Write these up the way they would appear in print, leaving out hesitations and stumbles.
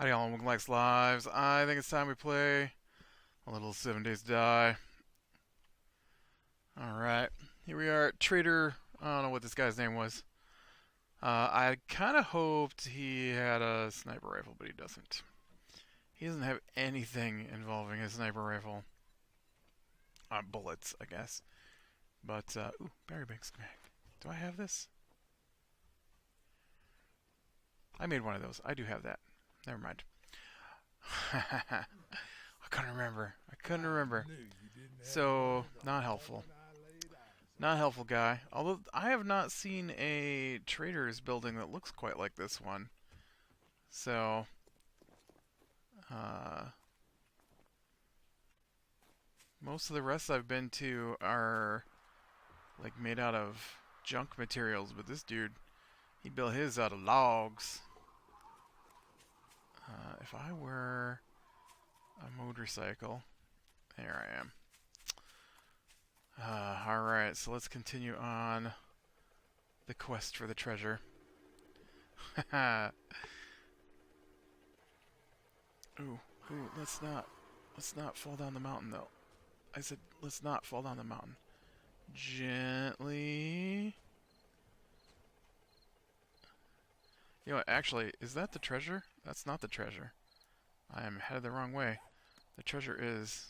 Howdy all, welcome likes lives. I think it's time we play a little 7 Days to Die. Alright, here we are. Trader, I don't know what this guy's name was. I kind of hoped he had a sniper rifle, but he doesn't. He doesn't have anything involving his sniper rifle. Bullets, I guess. But, ooh, berry banks. Do I have this? I made one of those. I do have that. Never mind. I couldn't remember. So, not helpful. Not helpful, guy. Although, I have not seen a trader's building that looks quite like this one. So, uh, most of the rest I've been to are, like, made out of junk materials. But this dude, he built his out of logs. If I were a motorcycle, there I am. Alright, so let's continue on the quest for the treasure. Ooh, let's not fall down the mountain though. I said let's not fall down the mountain. Gently. You know what, actually, is that the treasure? That's not the treasure. I am headed the wrong way. The treasure is...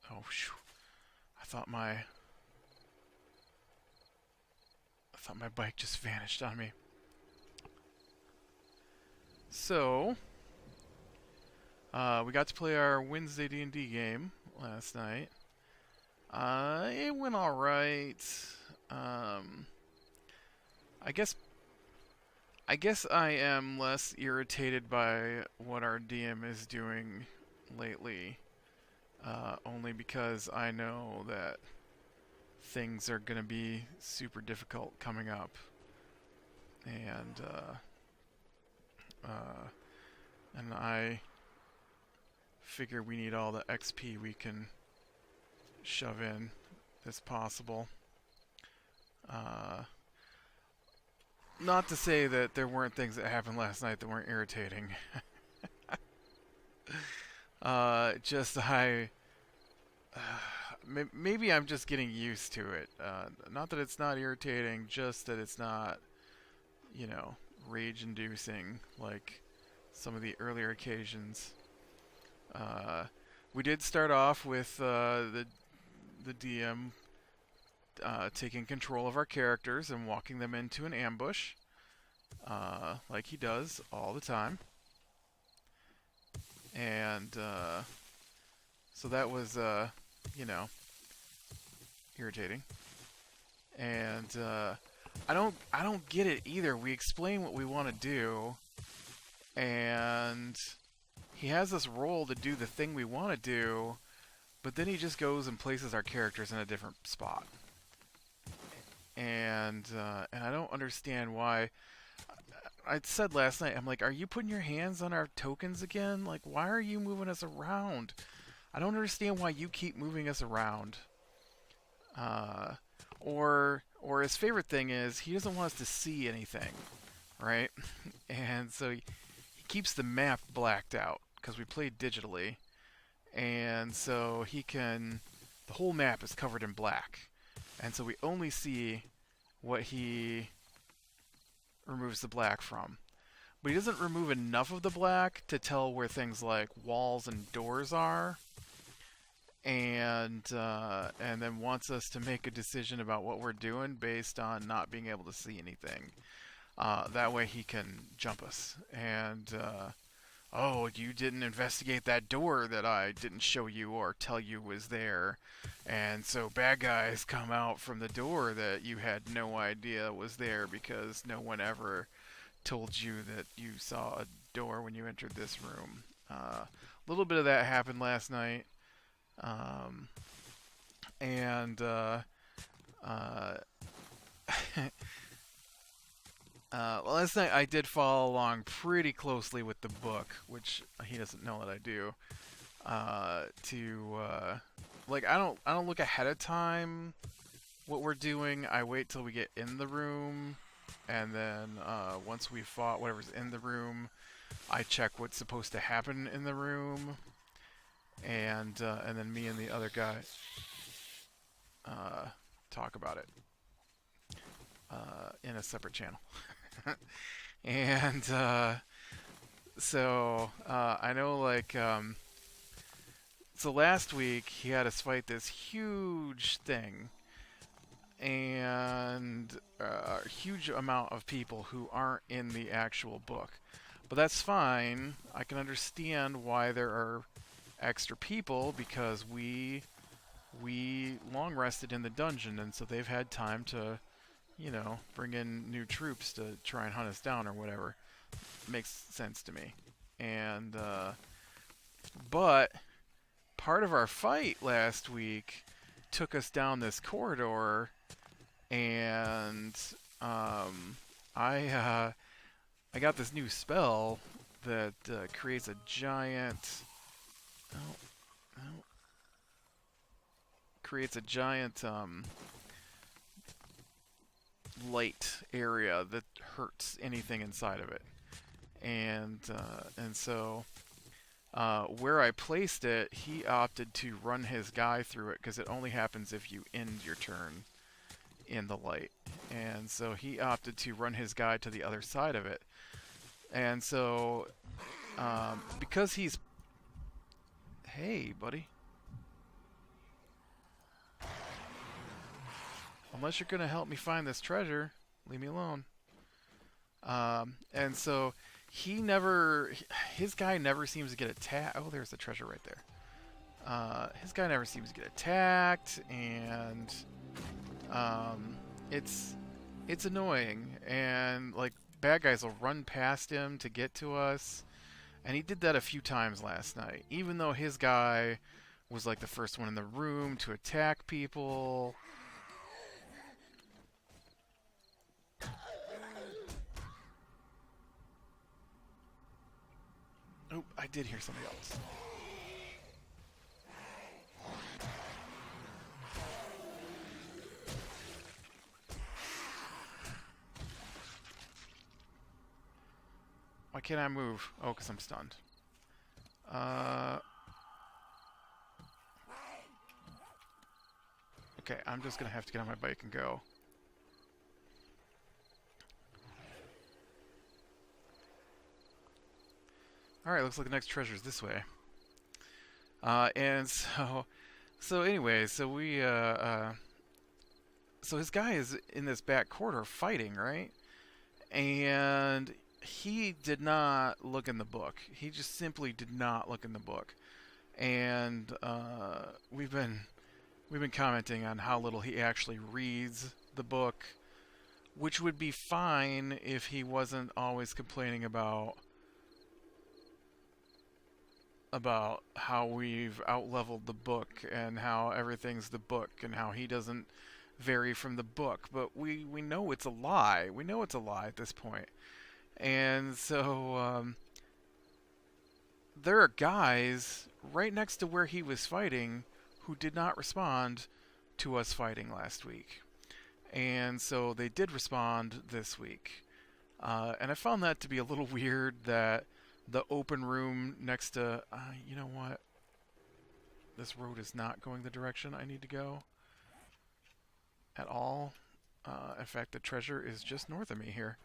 Oh, phew. I thought my bike just vanished on me. So, we got to play our Wednesday D&D game last night. It went alright. I guess I am less irritated by what our DM is doing lately. Only because I know that things are going to be super difficult coming up. And I figure we need all the XP we can shove in as possible. Not to say that there weren't things that happened last night that weren't irritating. Just maybe I'm just getting used to it. Not that it's not irritating, just that it's not, you know, rage-inducing like some of the earlier occasions. We did start off with the DM taking control of our characters and walking them into an ambush, like he does all the time. And so that was, you know, irritating. And I don't get it either. We explain what we want to do, and he has us roll to do the thing we want to do, but then he just goes and places our characters in a different spot. And I don't understand why. I said last night, I'm like, are you putting your hands on our tokens again? Like, why are you moving us around? I don't understand why you keep moving us around. Or his favorite thing is he doesn't want us to see anything, right? And so he keeps the map blacked out because we play digitally, and so the whole map is covered in black, and so we only see what he removes the black from. But he doesn't remove enough of the black to tell where things like walls and doors are, and then wants us to make a decision about what we're doing based on not being able to see anything. That way he can jump us. And, oh, you didn't investigate that door that I didn't show you or tell you was there. And so bad guys come out from the door that you had no idea was there because no one ever told you that you saw a door when you entered this room. A little bit of that happened last night. And well, last night I did follow along pretty closely with the book, which he doesn't know that I do. Like I don't look ahead of time what we're doing. I wait till we get in the room, and then once we fought whatever's in the room, I check what's supposed to happen in the room, and then me and the other guy uh, talk about it in a separate channel. and I know, like, so last week he had us fight this huge thing, and a huge amount of people who aren't in the actual book. But that's fine. I can understand why there are extra people, because we long rested in the dungeon, and so they've had time to, bring in new troops to try and hunt us down or whatever. Makes sense to me. And but part of our fight last week took us down this corridor, and I I got this new spell that creates a giant. Oh, oh, creates a giant light area that hurts anything inside of it, and so where I placed it, he opted to run his guy through it because it only happens if you end your turn in the light, and so he opted to run his guy to the other side of it, and so because he's, hey buddy, unless you're gonna help me find this treasure, leave me alone. And so his guy never seems to get attacked. Oh, there's the treasure right there. His guy never seems to get attacked, and it's annoying. And like bad guys will run past him to get to us, and he did that a few times last night. Even though his guy was like the first one in the room to attack people. Oh, I did hear somebody else. Why can't I move? Oh, because I'm stunned. Okay, I'm just going to have to get on my bike and go. Alright, looks like the next treasure is this way. And so anyway, so so his guy is in this back corridor fighting, right? And he did not look in the book. He just simply did not look in the book. And we've been commenting on how little he actually reads the book, which would be fine if he wasn't always complaining about how we've outleveled the book and how everything's the book and how he doesn't vary from the book. But we know it's a lie. We know it's a lie at this point. And so there are guys right next to where he was fighting who did not respond to us fighting last week. And so they did respond this week. And I found that to be a little weird that the open room next to... you know what? This road is not going the direction I need to go at all. In fact, the treasure is just north of me here.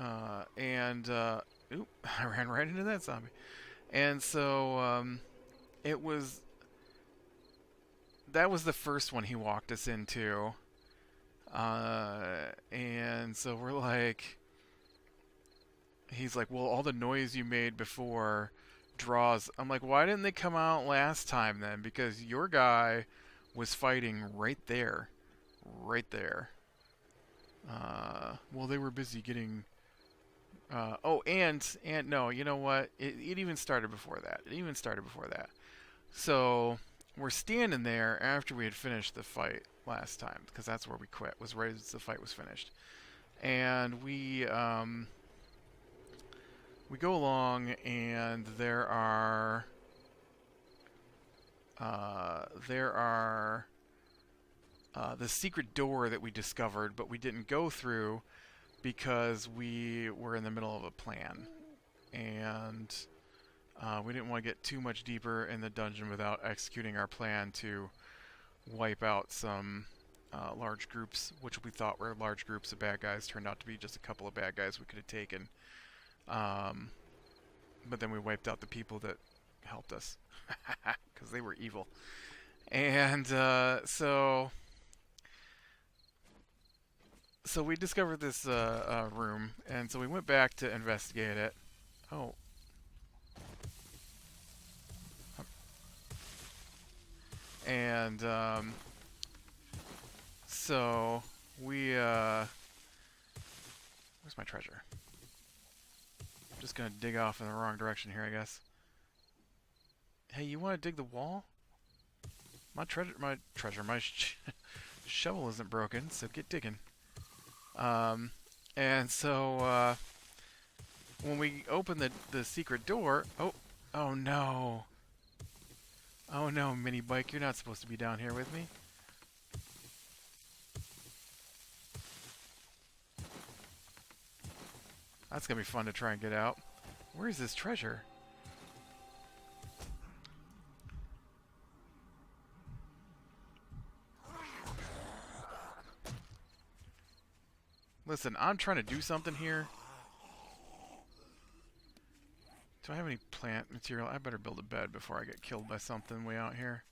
Oop, I ran right into that zombie. And so that was the first one he walked us into. And so we're like... He's like, well, all the noise you made before draws... I'm like, why didn't they come out last time then? Because your guy was fighting right there. Right there. Well, they were busy getting... and no, you know what? It even started before that. So we're standing there after we had finished the fight last time, because that's where we quit, was right as the fight was finished. And we go along, and there are the secret door that we discovered, but we didn't go through because we were in the middle of a plan. and we didn't want to get too much deeper in the dungeon without executing our plan to wipe out some large groups, which we thought were large groups of bad guys. Turned out to be just a couple of bad guys we could have taken. But then we wiped out the people that helped us because they were evil. And so we discovered this room, and so we went back to investigate it. Oh. And so we where's my treasure? I'm just gonna dig off in the wrong direction here, I guess. Hey, you want to dig the wall? My shovel isn't broken, so get digging. And so when we open the secret door, oh no. Oh no, mini bike, you're not supposed to be down here with me. That's gonna be fun to try and get out. Where is this treasure? Listen, I'm trying to do something here. Do I have any plant material? I better build a bed before I get killed by something way out here.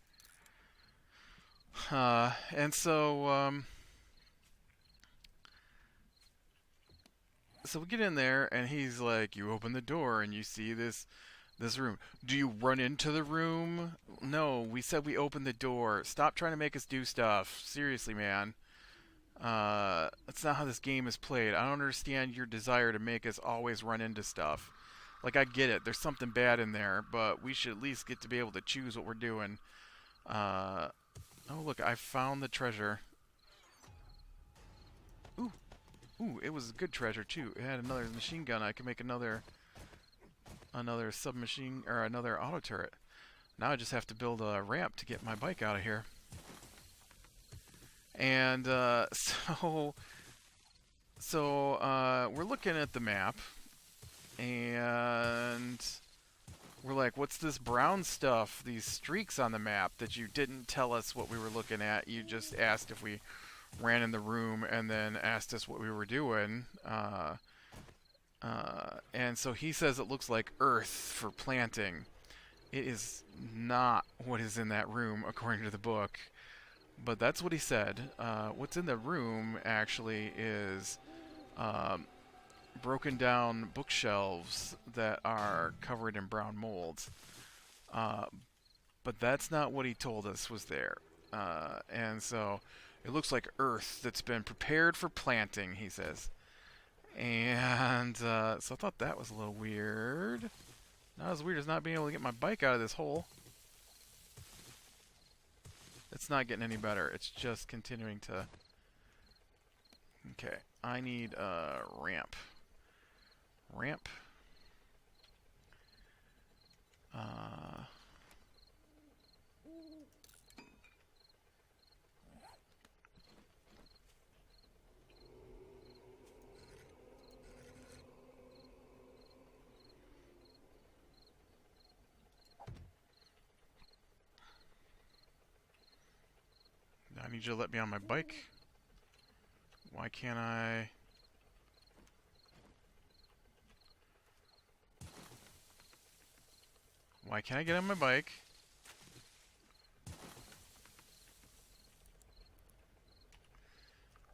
And so we get in there, and he's like, you open the door, and you see this room. Do you run into the room? No, we said we opened the door. Stop trying to make us do stuff. Seriously, man. That's not how this game is played. I don't understand your desire to make us always run into stuff. Like, I get it. There's something bad in there, but we should at least get to be able to choose what we're doing. Oh, look, I found the treasure. Ooh, it was a good treasure, too. It had another machine gun. I could make another submachine, or another auto turret. Now I just have to build a ramp to get my bike out of here. And so we're looking at the map, and we're like, what's this brown stuff, these streaks on the map that you didn't tell us what we were looking at? You just asked if we ran in the room and then asked us what we were doing. And so he says it looks like earth for planting. It is not what is in that room, according to the book. But that's what he said. What's in the room, actually, is broken down bookshelves that are covered in brown molds. But that's not what he told us was there. And so it looks like earth that's been prepared for planting, he says. And so I thought that was a little weird. Not as weird as not being able to get my bike out of this hole. It's not getting any better. It's just continuing to... Okay, I need a ramp. Ramp. I need you to let me on my bike. Why can't I... Why can't I get on my bike?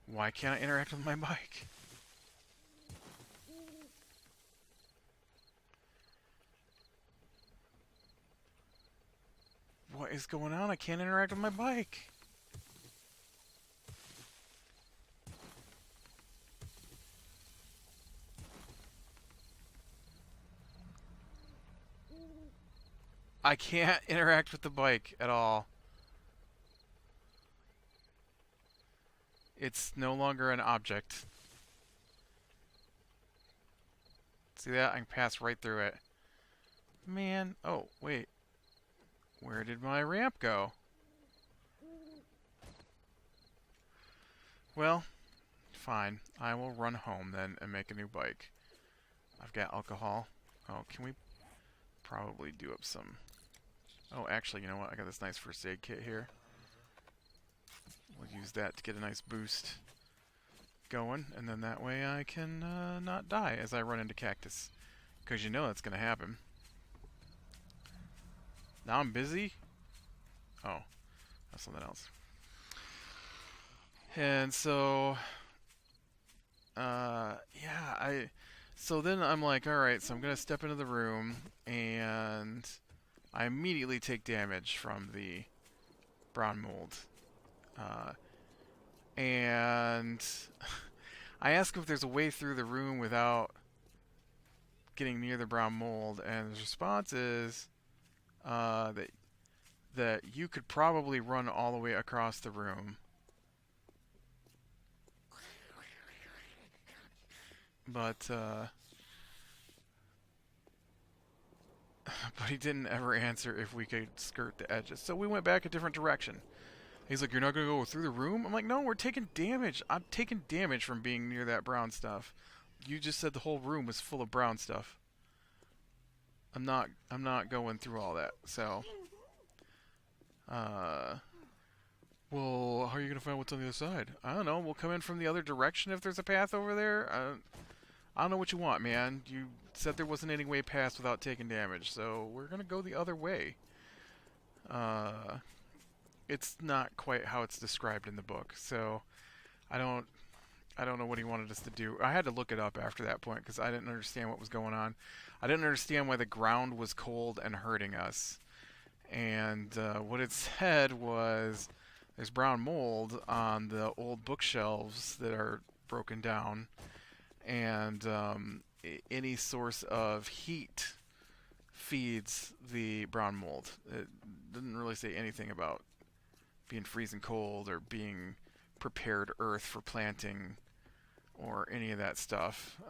Why can't I interact with my bike? What is going on? I can't interact with my bike. I can't interact with the bike at all. It's no longer an object. See that? I can pass right through it. Man, oh, wait. Where did my ramp go? Well, fine. I will run home then and make a new bike. I've got alcohol. Oh, can we probably do up some... Oh, actually, you know what? I got this nice first aid kit here. We'll use that to get a nice boost going, and then that way I can not die as I run into cactus. Because you know that's going to happen. Now I'm busy? Oh, that's something else. And so, yeah, so then I'm like, alright, so I'm going to step into the room, and I immediately take damage from the brown mold. And I ask if there's a way through the room without getting near the brown mold, and his response is that you could probably run all the way across the room. But but he didn't ever answer if we could skirt the edges. So we went back a different direction. He's like, "You're not going to go through the room?" I'm like, "No, we're taking damage. I'm taking damage from being near that brown stuff. You just said the whole room was full of brown stuff. I'm not going through all that." So, well, how are you going to find what's on the other side? I don't know. We'll come in from the other direction if there's a path over there. I don't know what you want, man. You said there wasn't any way past without taking damage, so we're going to go the other way. It's not quite how it's described in the book, so I don't know what he wanted us to do. I had to look it up after that point because I didn't understand what was going on. I didn't understand why the ground was cold and hurting us. And what it said was there's brown mold on the old bookshelves that are broken down, and any source of heat feeds the brown mold. It didn't really say anything about being freezing cold or being prepared earth for planting or any of that stuff.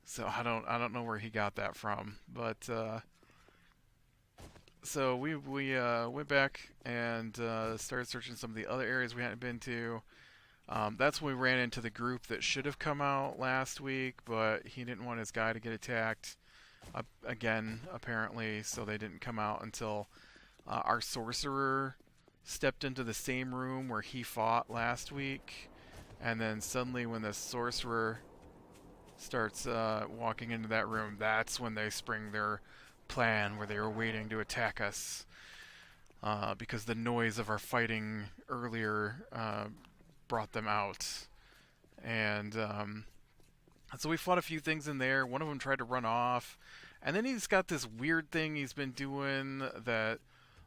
So I don't know where he got that from, but so we went back and started searching some of the other areas we hadn't been to. That's when we ran into the group that should have come out last week, but he didn't want his guy to get attacked again, apparently, so they didn't come out until our sorcerer stepped into the same room where he fought last week. And then suddenly when the sorcerer starts walking into that room, that's when they spring their plan where they were waiting to attack us. Because the noise of our fighting earlier brought them out. And so we fought a few things in there. One of them tried to run off. And then he's got this weird thing he's been doing that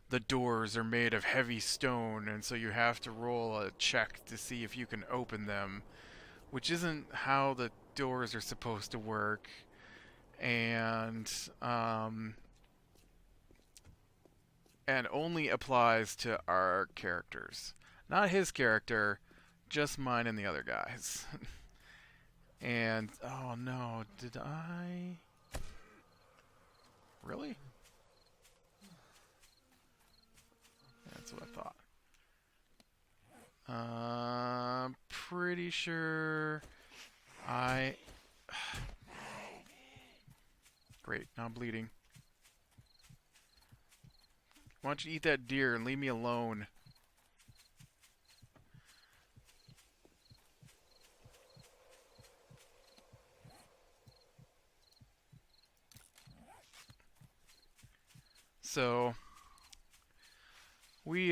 the doors are made of heavy stone, and so you have to roll a check to see if you can open them, which isn't how the doors are supposed to work. And only applies to our characters. Not his character, just mine and the other guys. And, oh no, did I... Really? That's what I thought. I'm pretty sure I... Great, now I'm bleeding. Why don't you eat that deer and leave me alone? So we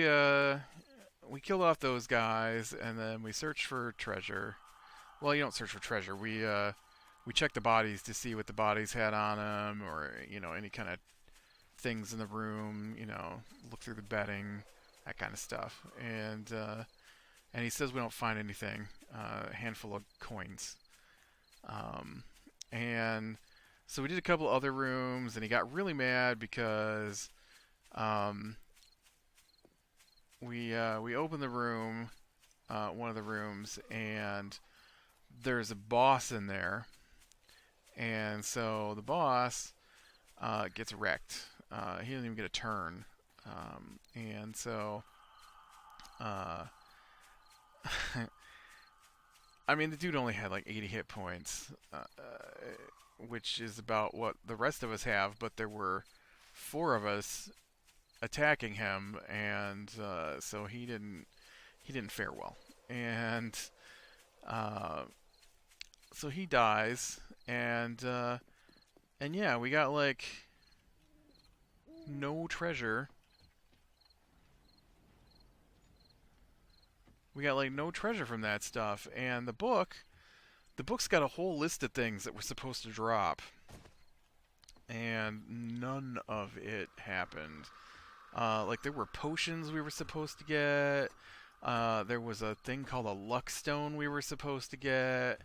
killed off those guys, and then we searched for treasure. Well, you don't search for treasure. We checked the bodies to see what the bodies had on them, or any kind of things in the room. Look through the bedding, that kind of stuff. And he says we don't find anything. A handful of coins. And so we did a couple other rooms, and he got really mad because we opened the room, one of the rooms, and there's a boss in there, and so the boss gets wrecked. He doesn't even get a turn, and so I mean, the dude only had like 80 hit points, which is about what the rest of us have, but there were four of us attacking him, and so he didn't fare well, and uh, so he dies, and yeah, we got like no treasure. We got like no treasure from that stuff, and the book's got a whole list of things that we're supposed to drop, and none of it happened. Like there were potions we were supposed to get. There was a thing called a luck stone we were supposed to get,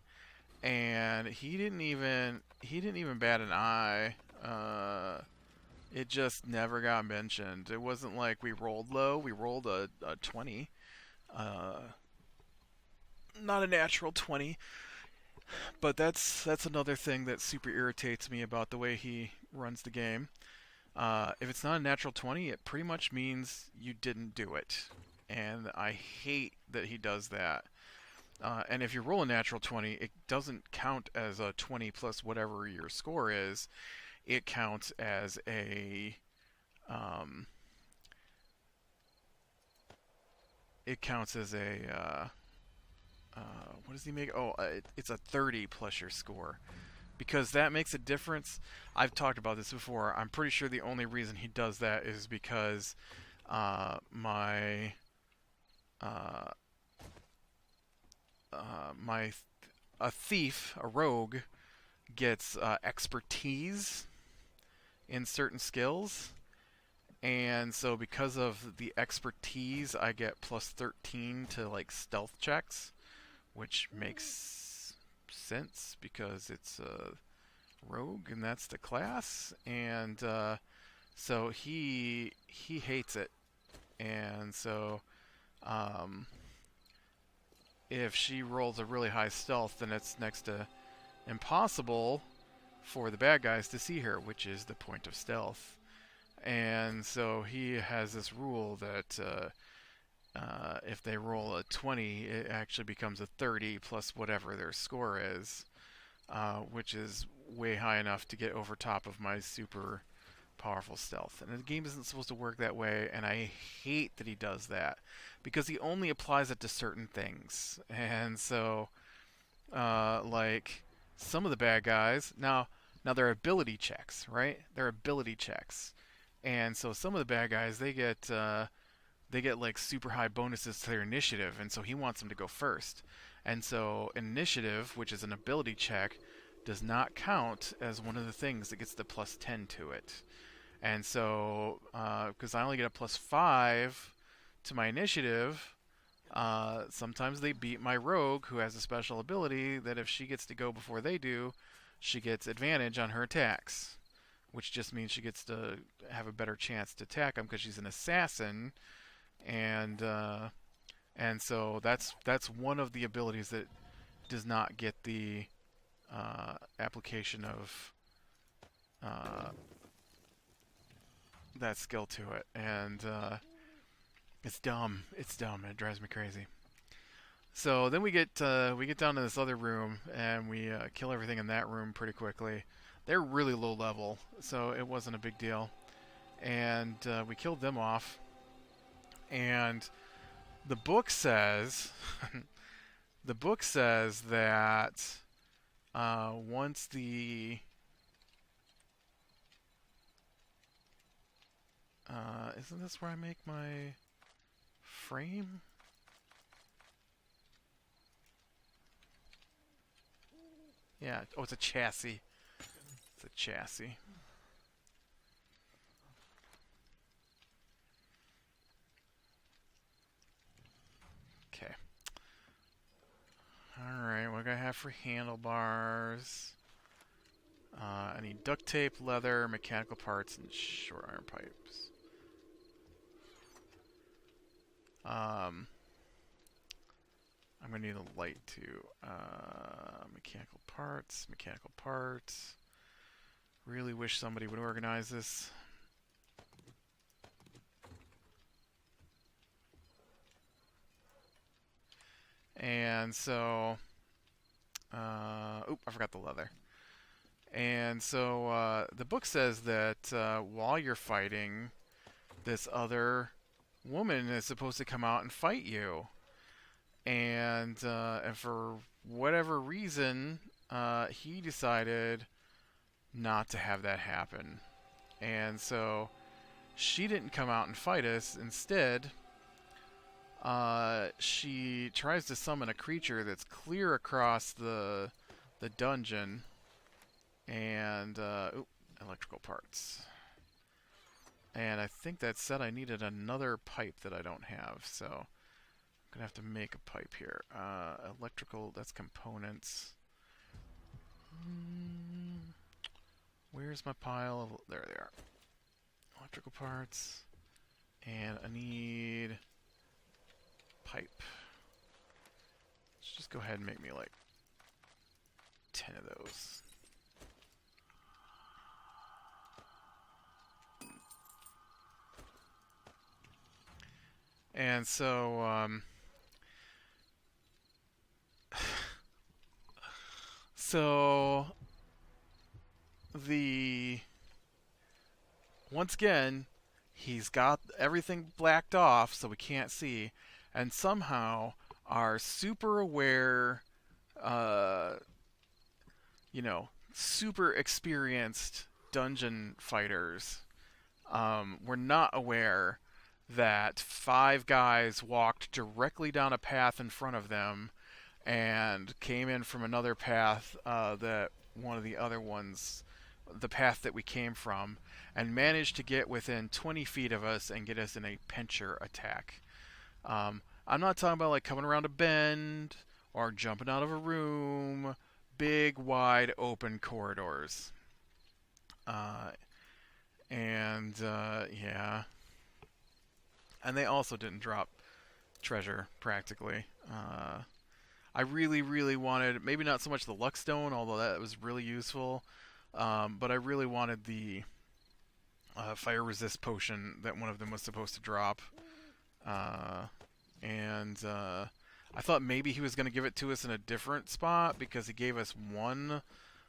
and he didn't even bat an eye. It just never got mentioned. It wasn't like we rolled low. We rolled a 20. Uh, Not a natural 20, but that's another thing that super irritates me about the way he runs the game. If it's not a natural 20, it pretty much means you didn't do it. And I hate that he does that. And if you roll a natural 20, it doesn't count as a 20 plus whatever your score is. It counts as a. Um, it counts as a. What does he make? Oh, it's a 30 plus your score. Because that makes a difference. I've talked about this before. I'm pretty sure the only reason he does that is because my uh, my a thief, a rogue, gets expertise in certain skills, and so because of the expertise, I get plus 13 to like stealth checks, which makes sense because it's a rogue and that's the class, and so he hates it, and so um, if she rolls a really high stealth, then it's next to impossible for the bad guys to see her, which is the point of stealth. And so he has this rule that if they roll a 20, it actually becomes a 30 plus whatever their score is, which is way high enough to get over top of my super powerful stealth. And the game isn't supposed to work that way, and I hate that he does that because he only applies it to certain things. And so, like some of the bad guys now they're ability checks, right? They're ability checks, and so some of the bad guys they get like super high bonuses to their initiative, and so he wants them to go first. And so initiative, which is an ability check, does not count as one of the things that gets the plus 10 to it. And so, because I only get a plus 5 to my initiative, sometimes they beat my rogue, who has a special ability that if she gets to go before they do, she gets advantage on her attacks, which just means she gets to have a better chance to attack them because she's an assassin, and so that's one of the abilities that does not get the application of that skill to it, and it's dumb. It's dumb. It drives me crazy. So then we get down to this other room, and we kill everything in that room pretty quickly. They're really low level, so it wasn't a big deal. And we killed them off. And the book says the book says that once the isn't this where I make my frame? Yeah. Oh, it's a chassis. It's a chassis. Okay. Alright, what do I have for handlebars? I need duct tape, leather, mechanical parts, and short iron pipes. I'm gonna need a light too. Mechanical parts, mechanical parts. Really wish somebody would organize this. And so, oop, I forgot the leather. And so the book says that while you're fighting, this other woman is supposed to come out and fight you. And for whatever reason, he decided not to have that happen. And so she didn't come out and fight us. Instead, she tries to summon a creature that's clear across the dungeon. And electrical parts. And I think that said I needed another pipe that I don't have, so I'm gonna have to make a pipe here. Electrical, that's components. Where's my pile of... There they are. Electrical parts. And I need pipe. Let's just go ahead and make me like 10 of those. And so, so once again, he's got everything blacked off so we can't see, and somehow our super aware, uh, super experienced dungeon fighters were not aware that 5 guys walked directly down a path in front of them and came in from another path that one of the other ones, the path that we came from, and managed to get within 20 feet of us and get us in a pincher attack. I'm not talking about like coming around a bend or jumping out of a room, big, wide, open corridors. Yeah. And they also didn't drop treasure, practically. I really, really wanted, maybe not so much the luck stone, although that was really useful, but I really wanted the fire resist potion that one of them was supposed to drop. And I thought maybe he was going to give it to us in a different spot because he gave us one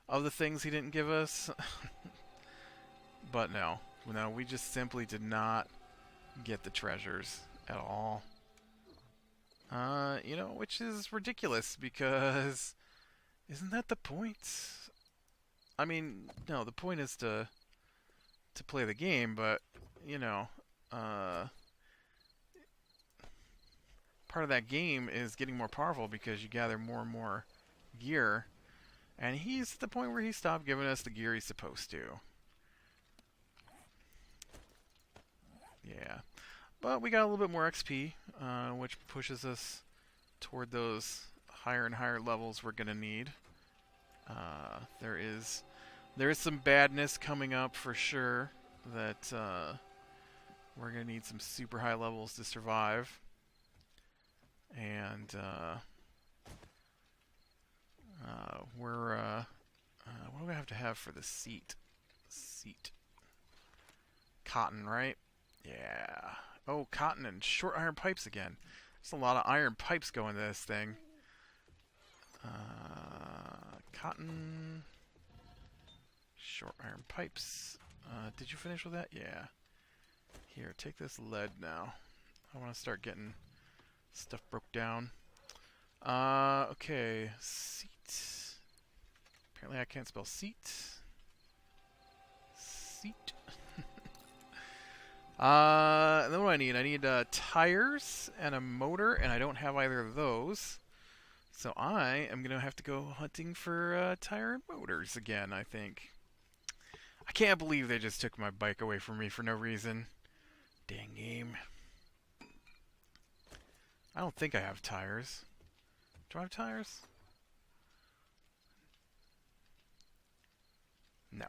of the things he didn't give us. But no, we just simply did not get the treasures at all. Which is ridiculous because isn't that the point? I mean, no, the point is to play the game, but part of that game is getting more powerful because you gather more and more gear, and he's at the point where he stopped giving us the gear he's supposed to. Yeah. But we got a little bit more XP, which pushes us toward those higher and higher levels we're going to need. There is some badness coming up for sure that we're going to need some super high levels to survive. And what do we have to have for the seat? Cotton, right? Yeah. Oh, cotton and short iron pipes again. There's a lot of iron pipes going to this thing. Cotton. Short iron pipes. Did you finish with that? Yeah. Here, take this lead now. I want to start getting stuff broke down. Okay. Seat. Apparently I can't spell seat. Seat. And then what do I need? I need tires and a motor, and I don't have either of those. So I am going to have to go hunting for tire and motors again, I think. I can't believe they just took my bike away from me for no reason. Dang game. I don't think I have tires. Do I have tires? No.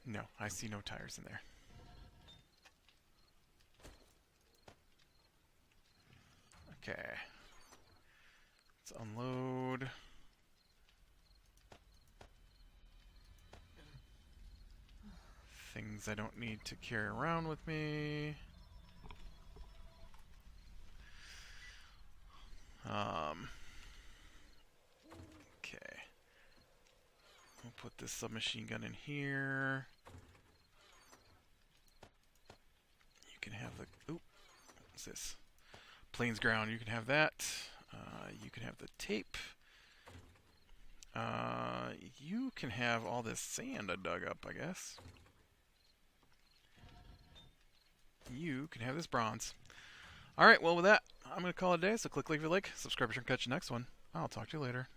No, I see no tires in there. Okay. Let's unload. Things I don't need to carry around with me. Okay. this submachine gun in here. You can have the... Oop. What's this? Plains ground. You can have that. You can have the tape. You can have all this sand I dug up, I guess. You can have this bronze. Alright, well with that, I'm going to call it a day. So click like if you like, subscribe to catch the next one. I'll talk to you later.